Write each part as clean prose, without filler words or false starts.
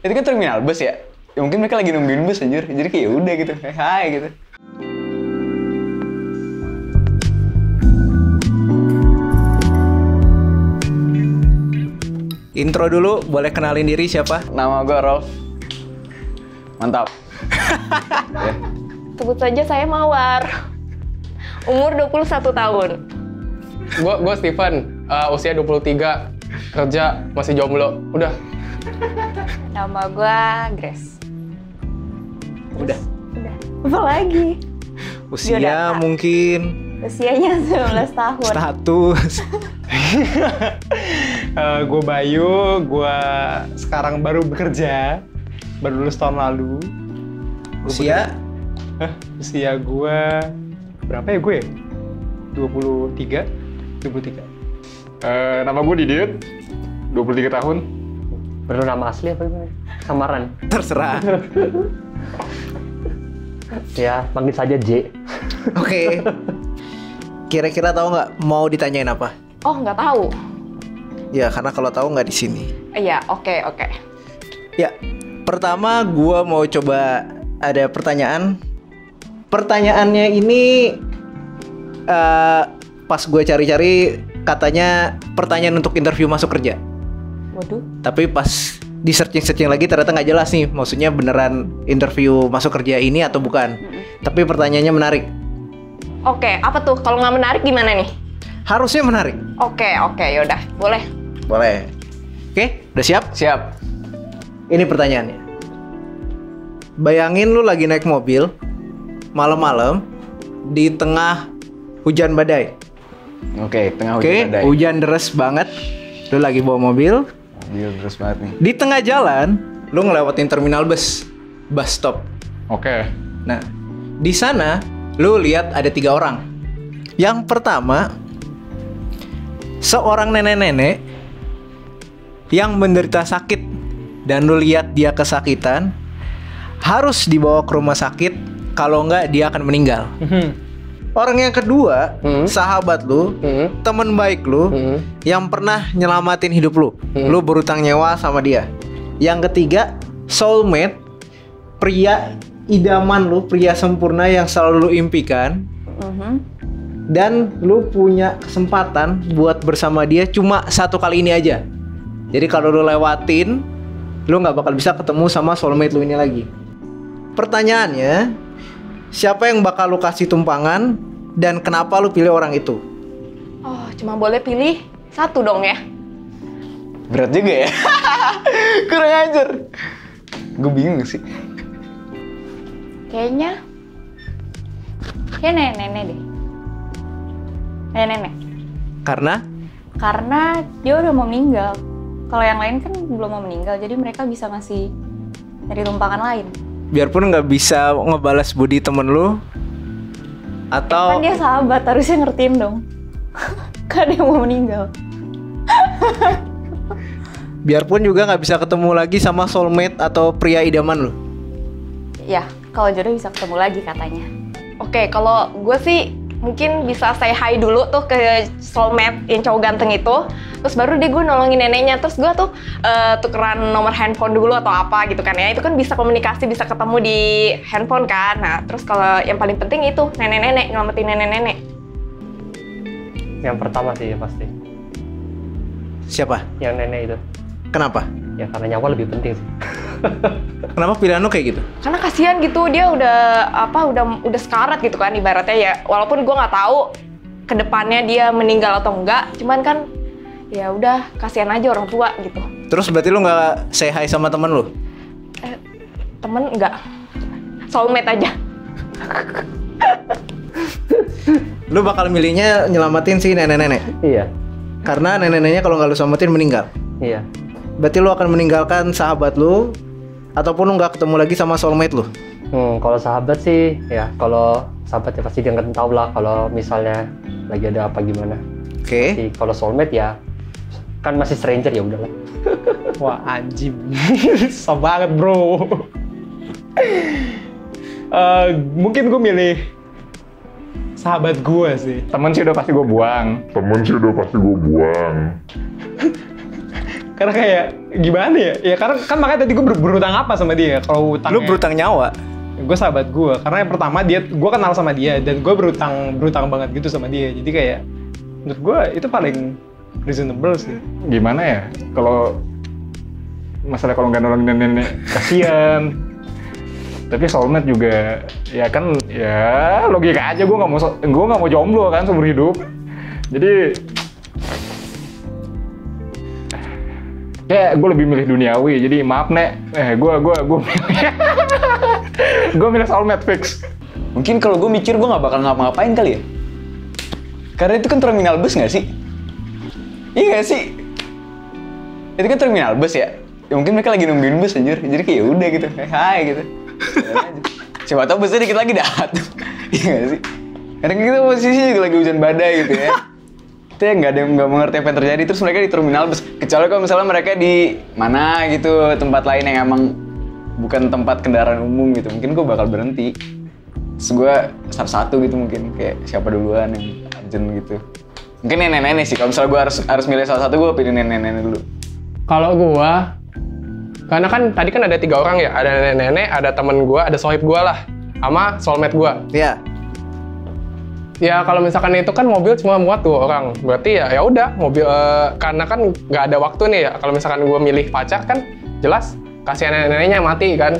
Itu kan terminal bus ya. Ya mungkin mereka lagi nungguin bus anjir. Jadi kayak ya udah gitu. Hai gitu. Intro dulu, boleh kenalin diri siapa? Nama gue Rolf. Mantap. Ya. Sebut saja saya Mawar. Umur 21 tahun. Gue Steven, usia 23, kerja masih jomblo. Udah. Nama gue Grace. Udah. Apa lagi? Usia Biodata. mungkin. Usianya 19 tahun. Status. Gue Bayu, gue sekarang baru bekerja, baru lulus tahun lalu. Usia? Usia gue berapa ya gue? 23. Nama gue Didit, 23 tahun. Perlu nama asli apa gimana? Samaran? Terserah. Ya, panggil saja J. Oke. Kira-kira tahu nggak mau ditanyain apa? Oh, nggak tahu. Ya, karena kalau tahu nggak di sini. Iya, oke. Ya, pertama gua mau coba ada pertanyaan. Pertanyaannya ini pas gue cari-cari katanya pertanyaan untuk interview masuk kerja. Waduh. Tapi pas di searching lagi ternyata nggak jelas nih. Maksudnya beneran interview masuk kerja ini atau bukan. Tapi pertanyaannya menarik. Oke, apa tuh? Kalau nggak menarik gimana nih? Harusnya menarik. Oke, yaudah. Boleh. Boleh. Oke, udah siap? Siap. Ini pertanyaannya. Bayangin lu lagi naik mobil malam-malam di tengah hujan badai. Oke, tengah Oke, hujan badai. hujan deras banget. Lu lagi bawa mobil. Mobil terus banget nih. Di tengah jalan, lu ngelewatin terminal bus stop. Oke. Nah, di sana lu lihat ada 3 orang. Yang pertama, seorang nenek-nenek yang menderita sakit dan lu lihat dia kesakitan, harus dibawa ke rumah sakit, kalau enggak dia akan meninggal. Orang yang kedua, sahabat lu, teman baik lu, yang pernah nyelamatin hidup lu. Lu berutang nyawa sama dia. Yang ketiga, soulmate, pria idaman lu, pria sempurna yang selalu lu impikan. Dan lu punya kesempatan buat bersama dia cuma 1 kali ini aja. Jadi kalau lu lewatin, lu nggak bakal bisa ketemu sama soulmate lu ini lagi. Pertanyaannya, siapa yang bakal lu kasih tumpangan dan kenapa lu pilih orang itu? Oh, cuma boleh pilih 1 dong ya? Berat juga ya. Kurang ajar. Gue bingung sih. Kayaknya nenek-nenek deh. Nenek-nenek. Karena dia udah mau meninggal. Kalau yang lain kan belum mau meninggal, jadi mereka bisa ngasih dari tumpangan lain. Biarpun nggak bisa ngebalas budi temen lu, atau Kan dia sahabat, harusnya ngertiin dong. Kan dia mau meninggal. biarpun juga nggak bisa ketemu lagi sama soulmate atau pria idaman lu. Ya, kalau jodoh bisa ketemu lagi katanya. Oke, kalau gue sih mungkin bisa say hi dulu tuh ke soulmate yang cowok ganteng itu. Terus baru deh gue nolongin neneknya. Terus gue tuh tukeran nomor handphone dulu atau apa gitu kan ya. Itu kan bisa komunikasi, bisa ketemu di handphone kan. Nah, terus kalau yang paling penting itu nenek-nenek, nyelamatin nenek-nenek. Yang pertama sih ya pasti. Siapa? Yang nenek itu. Kenapa? Ya karena nyawa lebih penting sih. Kenapa pilihan lu kayak gitu? Karena kasihan gitu, dia udah sekarat gitu kan ibaratnya ya. Walaupun gue nggak tahu kedepannya dia meninggal atau enggak, cuman kan ya udah kasihan aja orang tua gitu. Terus berarti lu nggak say hi sama temen lu? Temen enggak, soulmate aja. Lu bakal milihnya nyelamatin si nenek-nenek? Iya. Karena nenek-neneknya kalau nggak lu selamatin meninggal. Iya. Berarti lu akan meninggalkan sahabat lu, ataupun lu nggak ketemu lagi sama soulmate lu? Kalau sahabat sih, ya kalau sahabat ya pasti dia nggak tahu lah kalau misalnya lagi ada apa gimana. Oke. Jadi kalau soulmate ya kan masih stranger ya udahlah. Wah anjing. Susah banget bro. Mungkin gue milih sahabat gue sih. Temen sih udah pasti gue buang. Karena kayak gimana ya? Ya karena kan makanya tadi gue berutang apa sama dia. Kalau utang Lu berutang nyawa. gue sahabat gue. Karena yang pertama gue kenal sama dia dan gue berutang banget gitu sama dia. Jadi kayak menurut gue itu paling reasonable sih. Gimana ya? Kalau masalah kalau nggak nolongin nenek kasihan. Tapi soulmate juga ya kan ya logika aja, gue nggak mau jomblo kan seumur hidup. Jadi kayak gue lebih milih duniawi. Jadi maaf nek, gue gue milih soulmate fix. Mungkin kalau gue mikir gue nggak bakal ngapa-ngapain kali ya. Karena itu kan terminal bus nggak sih? Iya nggak sih? Itu kan terminal bus ya. Ya mungkin mereka lagi nungguin bus anjir. Jadi kayak udah gitu, hai gitu. Siapa tahu busnya dikit lagi datang. Iya nggak sih? Karena kita posisinya juga lagi hujan badai gitu ya. Kita nggak mengerti apa yang terjadi. Terus mereka di terminal bus. Kecuali kalau misalnya mereka di mana gitu, tempat lain yang emang bukan tempat kendaraan umum gitu. Mungkin gue bakal berhenti. Terus gue satu-satu gitu mungkin. Kayak siapa duluan yang urgent gitu. Mungkin nenek-nenek sih. Kalau misalnya gue harus milih salah satu, gue pilih nenek-nenek dulu. Kalau gue, karena kan tadi kan ada 3 orang ya, ada nenek-nenek, ada temen gue, ada sohib gue lah, sama soulmate gue. Iya. Ya kalau misalkan itu kan mobil cuma muat 2 orang, berarti ya udah mobil karena kan nggak ada waktu nih ya. Kalau misalkan gue milih pacar kan jelas kasihan nenek-neneknya mati kan.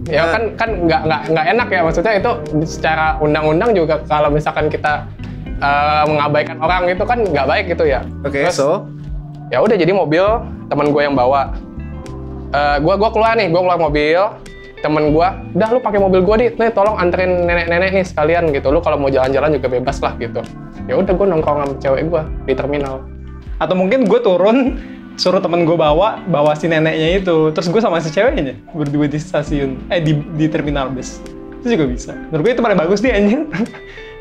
Ya kan nggak enak ya, maksudnya itu secara undang-undang juga kalau misalkan kita mengabaikan orang itu kan nggak baik gitu ya. Oke, Terus, so ya udah jadi mobil teman gue yang bawa. Gue keluar mobil, temen gue, udah lu pakai mobil gue nih tolong anterin nenek-nenek nih sekalian gitu, lu kalau mau jalan-jalan juga bebas lah gitu. Ya udah gue nongkrong sama cewek gue di terminal. Atau mungkin gue turun, suruh temen gue bawa si neneknya itu, terus gue sama si ceweknya berdua di stasiun, di terminal bus. Itu juga bisa. Menurut gue itu paling bagus nih anjir.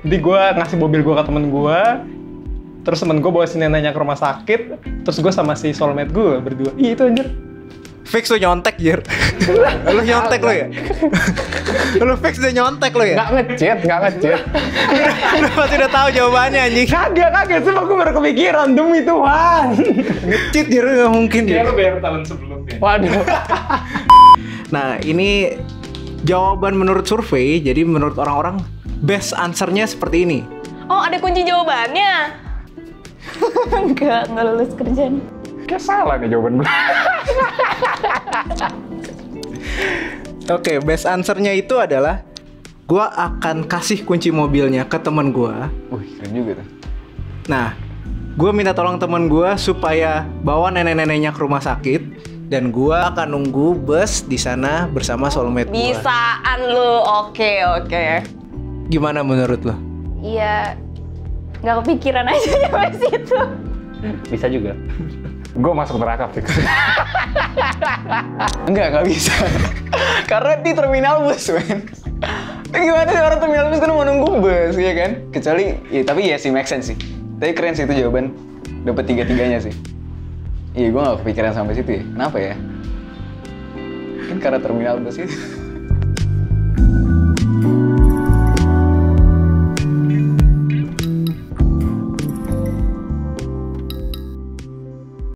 Jadi gue ngasih mobil gue ke temen gue, terus temen gue bawa si neneknya ke rumah sakit, terus gue sama si soulmate gue berdua. Ih itu anjir. fix lu nyontek, Jir. Lu nyontek lu ya? Lu fix dia nyontek lu ya? Nggak ngechat. Lu pasti udah tahu jawabannya anjing. Kagak, semua gue baru kepikiran, demi Tuhan. Ngecit Jir, nggak mungkin Kayak Jir. lu bayar tahun sebelumnya. Waduh. Nah, ini jawaban menurut survei, jadi menurut orang-orang best answer-nya seperti ini. Oh, ada kunci jawabannya. Enggak lulus kerjaan. Kayak salah nih jawaban gue. Oke, best answer-nya itu adalah gua akan kasih kunci mobilnya ke teman gua. Wih, keren juga tuh. Nah, gua minta tolong teman gua supaya bawa nenek-neneknya ke rumah sakit dan gua akan nunggu bus di sana bersama soulmate gua. Bisaan lu, oke. Gimana menurut lo? Iya, nggak kepikiran aja sampai situ. Bisa juga. Gue masuk neraka fix. Nggak bisa. Karena di terminal bus, men. Gimana sih orang terminal bus kan mau nunggu bus, ya kan? Kecuali, ya tapi ya sih make sense sih. Tapi keren sih itu jawaban. Dapat 3-3-nya sih. Iya, gue nggak kepikiran sampai situ ya. Kenapa ya? Kan karena terminal bus itu.